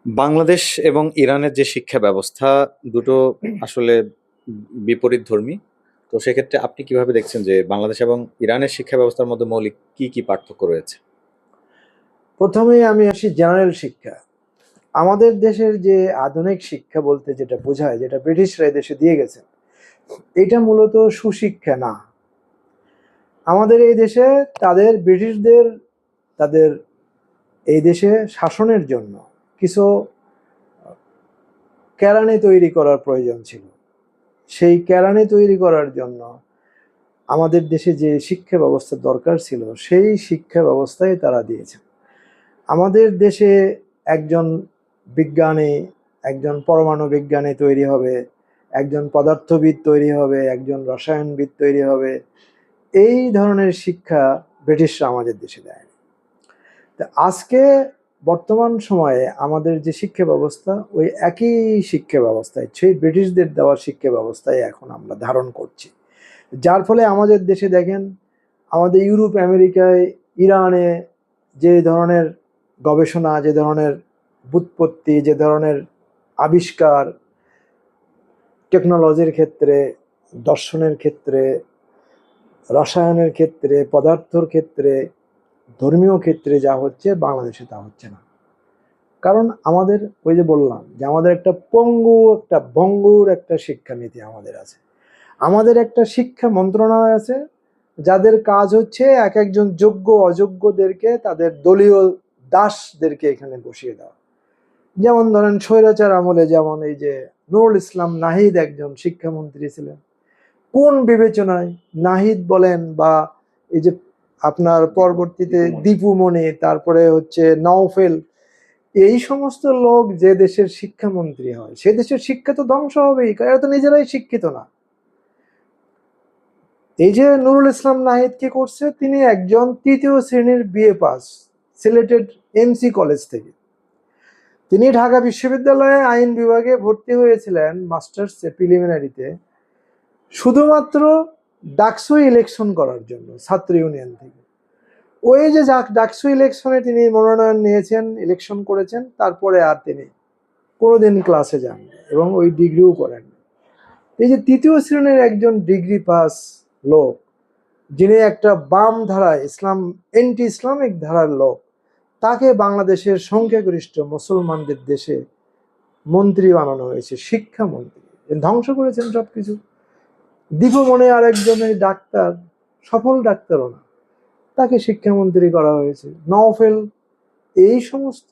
বাংলাদেশ এবং ইরানের যে শিক্ষা ব্যবস্থা দুটো আসলে বিপরীতধর্মী। তো সেক্ষেত্রে আপনি কিভাবে দেখছেন যে বাংলাদেশ এবং ইরানের শিক্ষা ব্যবস্থার মধ্যে মৌলিক কি পার্থক্য রয়েছে? প্রথমেই আমি আসি জেনারেল শিক্ষা। আমাদের দেশের যে আধুনিক শিক্ষা বলতে যেটা বোঝায়, যেটা ব্রিটিশরা এদেশে দিয়ে গেছে, এটা মূলত সুশিক্ষা না। আমাদের এই দেশে ব্রিটিশদের তাদের এই দেশে শাসনের জন্য কিছু কেরানি তৈরি করার প্রয়োজন ছিল। সেই কেরানি তৈরি করার জন্য আমাদের দেশে যে শিক্ষা ব্যবস্থা দরকার ছিল সেই শিক্ষা ব্যবস্থাই তারা দিয়েছে। আমাদের দেশে একজন বিজ্ঞানী, একজন পরমাণু বিজ্ঞানী তৈরি হবে, একজন পদার্থবিদ তৈরি হবে, একজন রসায়নবিদ তৈরি হবে, এই ধরনের শিক্ষা ব্রিটিশরা আমাদের দেশে দেয়। তা আজকে বর্তমান সময়ে আমাদের যে শিক্ষা ব্যবস্থা, ওই একই শিক্ষা ব্যবস্থায়, সেই ব্রিটিশদের দেওয়া শিক্ষা ব্যবস্থায় এখন আমরা ধারণ করছি। যার ফলে আমাদের দেশে দেখেন, আমাদের ইউরোপ, আমেরিকায়, ইরানে যে ধরনের গবেষণা, যে ধরনের ব্যুৎপত্তি, যে ধরনের আবিষ্কার টেকনোলজির ক্ষেত্রে, দর্শনের ক্ষেত্রে, রসায়নের ক্ষেত্রে, পদার্থর ক্ষেত্রে, ধর্মীয় ক্ষেত্রে যা হচ্ছে, বাংলাদেশে তা হচ্ছে না। কারণ আমাদের ওই যে বললাম যে আমাদের একটা ভঙ্গুর একটা শিক্ষানীতি আমাদের আছে। আমাদের একটা শিক্ষা মন্ত্রণালয় আছে, যাদের কাজ হচ্ছে এক একজন যোগ্য অযোগ্যদেরকে, তাদের দলীয় দাসদেরকে এখানে বসিয়ে দেওয়া। যেমন ধরেন স্বৈরাচার আমলে যেমন এই যে নুরুল ইসলাম নাহিদ একজন শিক্ষামন্ত্রী ছিলেন, কোন বিবেচনায় নাহিদ বলেন বা এই যে আপনার পরবর্তীতে দীপু মনি, তারপরে হচ্ছে নওফেল, এই সমস্ত লোক যে দেশের শিক্ষামন্ত্রী হয়, সে দেশের শিক্ষা তো ধ্বংস হবেই, কারণ এরা তো নিজেরাই শিক্ষিত না। এই যে নুরুল ইসলাম নাহিদ কি করছে, তিনি একজন তৃতীয় শ্রেণীর বিএ পাস, সিলেটেড এমসি কলেজ থেকে। তিনি ঢাকা বিশ্ববিদ্যালয়ে আইন বিভাগে ভর্তি হয়েছিলেন মাস্টার্স প্রিলিমিনারিতে, শুধুমাত্র ডাকসু ইলেকশন করার জন্য, ছাত্র ইউনিয়ন থেকে। ওই যে ডাকসু ইলেকশনে তিনি মনোনয়ন নিয়েছেন, ইলেকশন করেছেন, তারপরে আর তিনি কোনোদিন ক্লাসে যান এবং ওই ডিগ্রিও করেন। এই যে তৃতীয় শ্রেণীর একজন ডিগ্রি পাস লোক, যিনি একটা বাম ধারায় এন্টি ইসলামিক ধারার লোক, তাকে বাংলাদেশের সংখ্যাগরিষ্ঠ মুসলমানদের দেশে মন্ত্রী বানানো হয়েছে, শিক্ষামন্ত্রী। ধ্বংস করেছেন সবকিছু। দীপু মনে আর একজন ডাক্তার, সফল ডাক্তারও না, তাকে শিক্ষামন্ত্রী করা হয়েছে। নওফেল, এই সমস্ত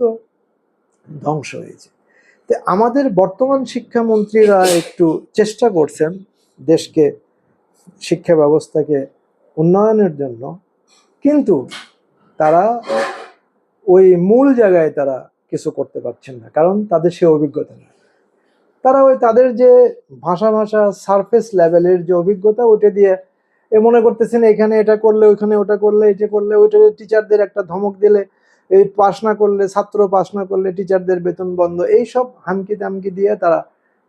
ধ্বংস হয়েছে। তো আমাদের বর্তমান শিক্ষামন্ত্রীরা একটু চেষ্টা করছেন দেশকে, শিক্ষা ব্যবস্থাকে উন্নয়নের জন্য, কিন্তু তারা ওই মূল জায়গায় তারা কিছু করতে পারছেন না, কারণ তাদের সে অভিজ্ঞতা নেই। তারা ওই তাদের যে ভাষা সারফেস লেভেলের যে অভিজ্ঞতা, ওইটা দিয়ে মনে করতেছেন এখানে এটা করলে, ওইখানে ওটা করলে, এটা করলে, ওইটা টিচারদের একটা ধমক দিলে, এই পাশ না করলে, ছাত্র পাশ না করলে টিচারদের বেতন বন্ধ, এইসব হামকি তামকি দিয়ে তারা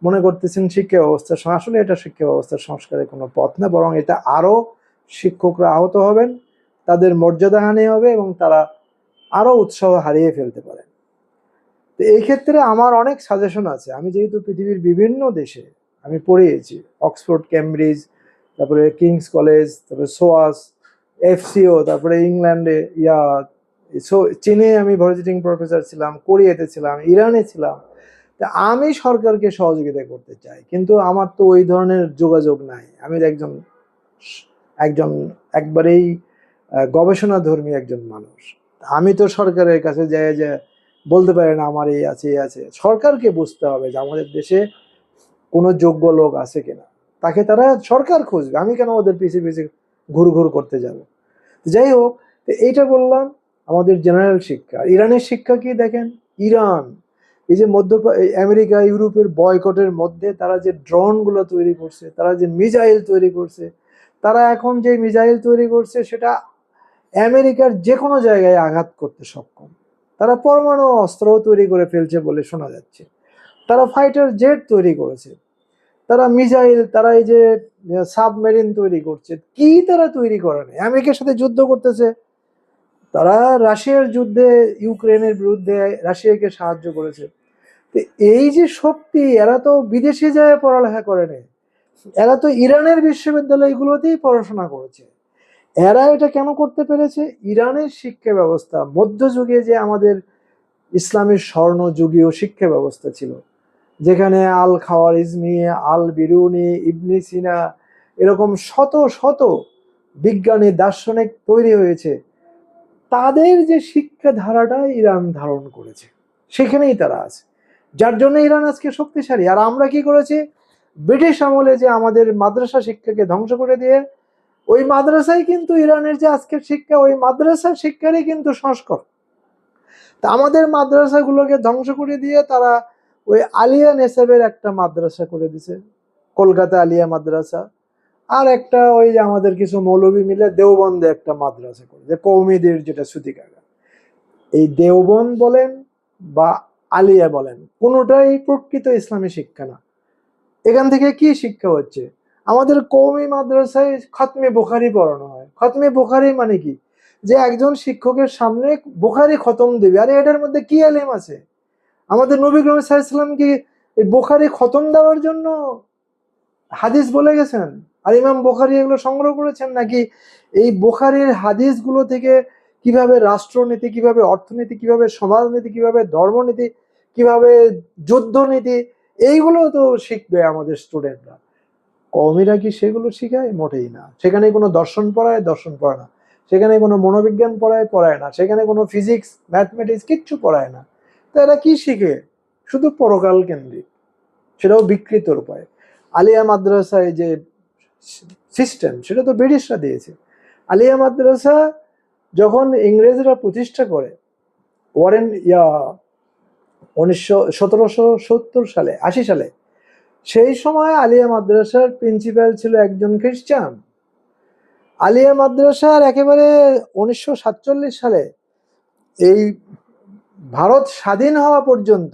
মনে করতেছেন শিক্ষা ব্যবস্থা। আসলে এটা শিক্ষা ব্যবস্থার সংস্কারের কোনো পথ না, বরং এটা আরো শিক্ষকরা আহত হবেন, তাদের মর্যাদাহানি হবে এবং তারা আরো উৎসাহ হারিয়ে ফেলতে পারে। তো এই ক্ষেত্রে আমার অনেক সাজেশন আছে। আমি যেহেতু পৃথিবীর বিভিন্ন দেশে আমি পড়িয়েছি, অক্সফোর্ড, কেমব্রিজ, তারপরে কিংস কলেজ, তারপরে সোয়াস, এফসিও, তারপরে ইংল্যান্ডে চীনে আমি ভিজিটিং প্রফেসর ছিলাম, কোরিয়াতে ছিলাম, ইরানে ছিলাম। তা আমি সরকারকে সহযোগিতা করতে চাই, কিন্তু আমার তো ওই ধরনের যোগাযোগ নাই। আমি একজন একজন একবারেই গবেষণাধর্মী একজন মানুষ। আমি তো সরকারের কাছে যাই যে বলতে পারে না আমার এই আছে এই আছে। সরকারকে বুঝতে হবে যে আমাদের দেশে কোনো যোগ্য লোক আছে কিনা, তাকে তারা সরকার খুঁজবে, আমি কেন ওদের পিছিয়ে পিছিয়ে ঘুর করতে যাব। যাই হোক, এইটা বললাম আমাদের জেনারেল শিক্ষা। ইরানের শিক্ষা কি দেখেন, ইরান এই যে আমেরিকা ইউরোপের বয়কটের মধ্যে তারা যে ড্রোন গুলো তৈরি করছে, তারা যে মিসাইল তৈরি করছে, তারা এখন যে মিসাইল তৈরি করছে সেটা আমেরিকার যে কোনো জায়গায় আঘাত করতে সক্ষম। তারা পরমাণু অস্ত্রও তৈরি করে ফেলছে বলে শোনা যাচ্ছে। তারা ফাইটার জেট তৈরি করেছে, তারা মিসাইল, তারা এই যে সাবমেরিন তৈরি করছে। কি তারা তৈরি করে না, আমেরিকার সাথে যুদ্ধ করতেছে, তারা রাশিয়ার যুদ্ধে, ইউক্রেনের বিরুদ্ধে রাশিয়াকে সাহায্য করেছে। তো এই যে শক্তি, এরা তো বিদেশে যায় পড়ালেখা করে নেই, এরা তো ইরানের বিশ্ববিদ্যালয়গুলোতেই পড়াশোনা করেছে। এরা এটা কেন করতে পেরেছে? ইরানের শিক্ষা ব্যবস্থা, মধ্যযুগে যে আমাদের ইসলামের স্বর্ণযুগীয় শিক্ষা ব্যবস্থা ছিল, যেখানে আল খাওয়ারিজমি, আল বিরুনি, ইবনে সিনা, এরকম শত শত বিজ্ঞানী দার্শনিক তৈরি হয়েছে, তাদের যে শিক্ষা ধারাটা ইরান ধারণ করেছে, সেখানেই তারা আছে, যার জন্য ইরান আজকে শক্তিশালী। আর আমরা কি করেছি? ব্রিটিশ আমলে যে আমাদের মাদ্রাসা শিক্ষাকে ধ্বংস করে দিয়ে, ওই মাদ্রাসায় কিন্তু ইরানের যে আজকের শিক্ষা, ওই মাদ্রাসা শিক্ষারই কিন্তু সংস্কার। তা আমাদের মাদ্রাসাগুলোকে ধ্বংস করে দিয়ে তারা ওই আলিয়া নেসাবের একটা মাদ্রাসা করে দিছে, কলকাতা আলিয়া মাদ্রাসা। আর একটা ওই যে আমাদের কিছু মৌলবী মিলে দেওবন্দে একটা মাদ্রাসা করে, যে কৌমিদের যেটা সুতিকাগা। এই দেওবন্দ বলেন বা আলিয়া বলেন, কোনোটাই প্রকৃত ইসলামী শিক্ষা না। এখান থেকে কি শিক্ষা হচ্ছে? আমাদের কওমি মাদ্রাসায় খতমে বুখারি পড়ানো হয়। খতমে বুখারি মানে কি? যে একজন শিক্ষকের সামনে বুখারি খতম দেবে। আরে এটার মধ্যে কি এলেম আছে? আমাদের নবী করিম সাল্লাল্লাহু আলাইহি ওয়াসাল্লাম কি এই বুখারি খতম দেওয়ার জন্য হাদিস বলে গেছেন আর ইমাম বুখারী এগুলো সংগ্রহ করেছেন? নাকি এই বুখারীর হাদিসগুলো থেকে কিভাবে রাষ্ট্রনীতি, কিভাবে অর্থনীতি, কিভাবে সমাজনীতি, কিভাবে ধর্মনীতি, কিভাবে যুদ্ধনীতি, এইগুলো তো শিখবে আমাদের স্টুডেন্টরা। কওমিরা কি সেগুলো শিখায়? মোটেই না। সেখানে কোনো দর্শন পড়ায়? দর্শন পড়ায় না। সেখানে কোনো মনোবিজ্ঞান পড়ায়? পড়ায় না। সেখানে কোনো ফিজিক্স, ম্যাথমেটিক্স কিচ্ছু পড়ায় না। তো এরা কি শিখে? শুধু পরকাল কেন্দ্রিক, সেটাও বিকৃত উপায়। আলিয়া মাদ্রাসায় যে সিস্টেম, সেটা তো ব্রিটিশরা দিয়েছে। আলিয়া মাদ্রাসা যখন ইংরেজরা প্রতিষ্ঠা করে, ওয়ারেন 1770 সালে, 80 সালে, সেই সময় আলিয়া মাদ্রাসার প্রিন্সিপাল ছিল একজন খ্রিস্টান। আলিয়া মাদ্রাসার একেবারে 1947 সালে, এই ভারত স্বাধীন হওয়া পর্যন্ত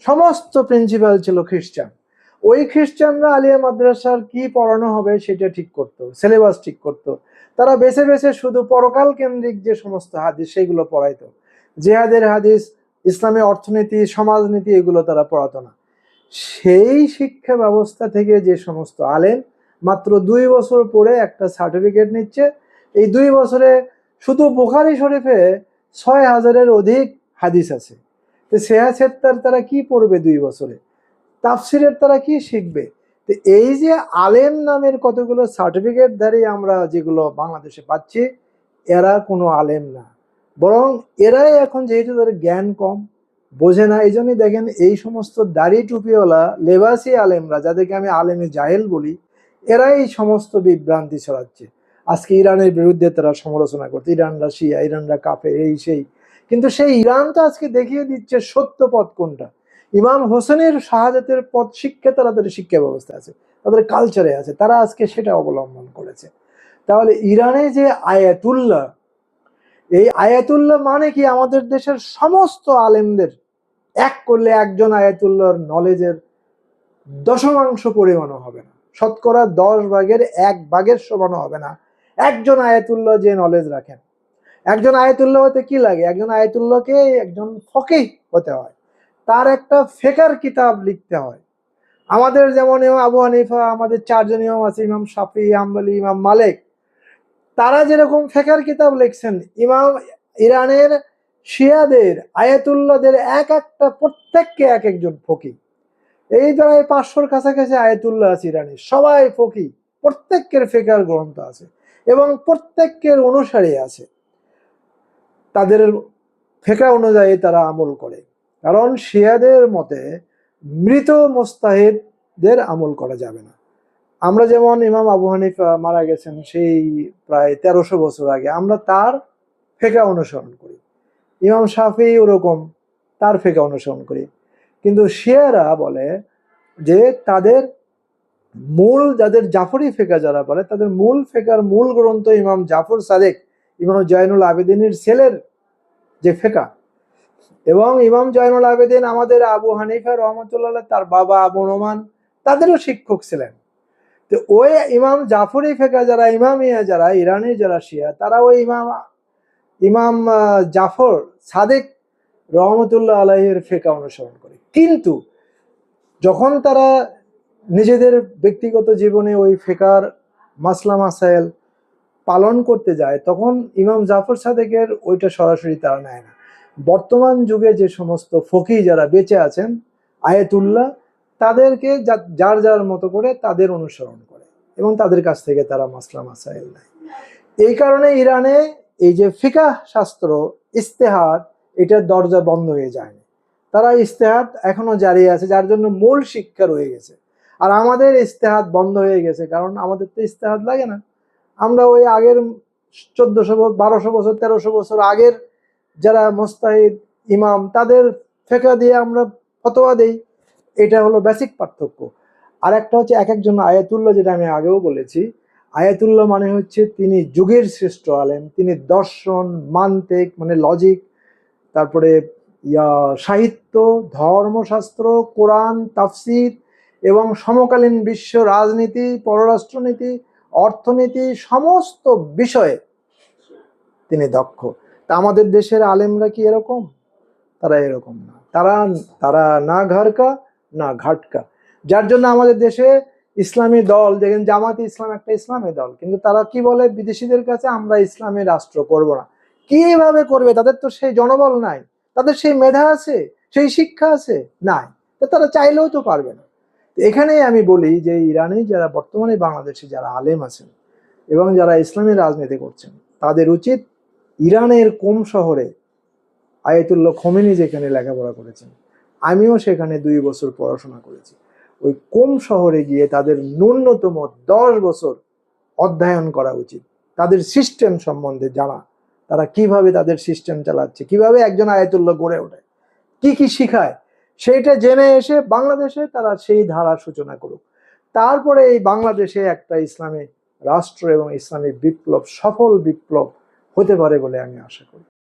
সমস্ত প্রিন্সিপাল ছিল খ্রিস্টান। ওই খ্রিস্টানরা আলিয়া মাদ্রাসার কি পড়ানো হবে সেটা ঠিক করতো, সিলেবাস ঠিক করতো। তারা বেছে বেছে শুধু পরকাল কেন্দ্রিক যে সমস্ত হাদিস সেগুলো পড়াইতো। জেহাদের হাদিস, ইসলামী অর্থনীতি, সমাজনীতি, এগুলো তারা পড়াতো না। সেই শিক্ষা ব্যবস্থা থেকে যে সমস্ত আলেম মাত্র 2 বছর পরে একটা সার্টিফিকেট নিচ্ছে, এই 2 বছরে শুধু বুখারী শরীফে 6,000-এর অধিক হাদিস আছে। তো সেহাছের তারা কি পড়বে 2 বছরে? তাফসিরের তারা কি শিখবে? তো এই যে আলেম নামের কতগুলো সার্টিফিকেটধারী আমরা যেগুলো বাংলাদেশে পাচ্ছি, এরা কোনো আলেম না, বরং এরাই এখন, যেহেতু তাদের জ্ঞান কম, বোঝে না, এই জন্যই দেখেন এই সমস্ত দাড়ি টুপিওয়ালা লেবাসি আলেমরা, যাদেরকে আমি আলেমে জাহেল বলি, এরাই এই সমস্ত বিভ্রান্তি ছড়াচ্ছে। আজকে ইরানের বিরুদ্ধে তারা সমালোচনা করছে, ইরানরা শিয়া, ইরানরা কাফের, এই সেই। কিন্তু সেই ইরান তো আজকে দেখিয়ে দিচ্ছে সত্য পথ কোনটা। ইমাম হোসেনের শাহাদাতের পথ শিক্ষা তাদের শিক্ষা ব্যবস্থা আছে, তাদের কালচারে আছে, তারা আজকে সেটা অবলম্বন করেছে। তাহলে ইরানে যে আয়াতুল্লাহ, এই আয়াতুল্লাহ মানে কি? আমাদের দেশের সমস্ত আলেমদের এক করলে একজন আয়াতুল্লাহর নলেজের দশমাংশ পরিমাণও হবে না, শতকরা 10 ভাগের 1 ভাগের সমানও হবে না একজন আয়াতুল্লাহ যে নলেজ রাখেন। একজন আয়াতুল্লাহ হতে কি লাগে? একজন আয়াতুল্লাহকে একজন ফকিহ হতে হয়, তার একটা ফিকহ কিতাব লিখতে হয়। আমাদের যেমন ইমাম আবু হানিফা, আমাদের 4জন ইমাম আছে, ইমাম শাফি, হাম্বলি, ইমাম মালিক, তারা যেরকম ফিকহ কিতাব লিখছেন, ইমাম ইরানের শিয়াদের আয়াতুল্লাহদের এক একটা প্রত্যেককে এক একজন ফকিহ। এই প্রায় 500-র কাছাকাছি আয়াতুল্লাহ আছে ইরানের, সবাই ফকিহ, প্রত্যেকের ফিকহ গ্রন্থ আছে এবং প্রত্যেকের অনুসারী আছে। তাদের ফিকহ অনুযায়ী তারা আমল করে, কারণ শিয়াদের মতে মৃত মুস্তাহিদদের আমল করা যাবে না। আমরা যেমন ইমাম আবু হানিফা মারা গেছেন সেই প্রায় 1300 বছর আগে, আমরা তার ফিকহ অনুসরণ করি। ইমাম শাফি ওরকম, তার ফিকহ অনুসরণ করি। কিন্তু শিয়ারা বলে যে তাদের মূল, যাদের জাফরি ফিকহ যারা বলে, তাদের মূল ফিকহর মূল গ্রন্থ ইমাম জাফর সাদেক, ইমাম জয়নুল আবেদিনের ছেলের যে ফিকহ, এবং ইমাম জয়নুল আবেদিন আমাদের আবু হানিফা রহমতুল্লাহ, তার বাবা আবু নোমান, তাদেরও শিক্ষক ছিলেন। তো ওই ইমাম জাফরি ফিকহ যারা, ইমামিয়া যারা, ইরানের যারা শিয়া, তারা ওই ইমাম জাফর সাদেক রহমতুল্লাহ আলাইহির ফিকহ অনুসরণ করে। কিন্তু যখন তারা নিজেদের ব্যক্তিগত জীবনে ওই ফিকহের মাসলা মাসাইল পালন করতে যায়, তখন ইমাম জাফর সাদেকের ওইটা সরাসরি তারা নেয় না। বর্তমান যুগে যে সমস্ত ফকি যারা বেঁচে আছেন, আয়াতুল্লাহ, তাদেরকে যার যার মতো করে তাদের অনুসরণ করে এবং তাদের কাছ থেকে তারা মাসলা মাসাইল নেয়। এই কারণে ইরানে এই যে ফিকাহ শাস্ত্র, ইস্তেহাদ, এটার দরজা বন্ধ হয়ে যায়নি। তারা ইস্তেহাদ এখনো জারি আছে, যার জন্য মূল শিক্ষা রয়ে গেছে। আর আমাদের ইস্তেহাদ বন্ধ হয়ে গেছে, কারণ আমাদের তো ইস্তেহাদ লাগে না। আমরা ওই আগের 1400 1200 বছর 1300 বছর আগের যারা মুস্তাহিদ ইমাম, তাদের ফিকহ দিয়ে আমরা ফতোয়া দেই। এটা হলো বেসিক পার্থক্য। আর একটা হচ্ছে এক একজন আয়াতুল্লাহ, যেটা আমি আগেও বলেছি, আয়াতুল্লাহ মানে হচ্ছে তিনি যুগের শ্রেষ্ঠ আলেম। তিনি দর্শন, মান্তিক মানে লজিক, তারপরে সাহিত্য, ধর্মশাস্ত্র, কোরআন, তাফসির এবং সমকালীন বিশ্ব রাজনীতি, পররাষ্ট্রনীতি, অর্থনীতি, সমস্ত বিষয়ে তিনি দক্ষ। তা আমাদের দেশের আলেমরা কি এরকম? তারা এরকম না। তারা তারা না ঘাড়কা না ঘাটকা। যার জন্য আমাদের দেশে ইসলামী দল দেখেন, জামাতে ইসলাম একটা ইসলামী দল, কিন্তু তারা কি বলে বিদেশিদের কাছে, আমরা ইসলামী রাষ্ট্র করব না। কিভাবে করবে? তাদের তো সেই জনবল নাই, তাদের সেই মেধা আছে, সেই শিক্ষা আছে নাই, তো তারা চাইলেও তো পারবে না। তো এখানেই আমি বলি যে ইরানে যারা বর্তমানে বাংলাদেশে যারা আলেম আছেন এবং যারা ইসলামী রাজনীতি করছেন, তাদের উচিত ইরানের কোম শহরে আয়াতুল্লাহ খোমেনি যেখানে লেখাপড়া করেছেন, আমিও সেখানে 2 বছর পড়াশোনা করেছি, ওই কোম শহরে গিয়ে তাদের ন্যূনতম 10 বছর অধ্যয়ন করা উচিত। তাদের সিস্টেম সম্বন্ধে জানা, তারা কিভাবে তাদের সিস্টেম চালাচ্ছে, কিভাবে একজন আয়াতুল্লাহ গড়ে ওঠে, কি কি শিখায়, সেইটা জেনে এসে বাংলাদেশে তারা সেই ধারা সূচনা করুক। তারপরে এই বাংলাদেশে একটা ইসলামী রাষ্ট্র এবং ইসলামী বিপ্লব, সফল বিপ্লব হতে পারে বলে আমি আশা করি।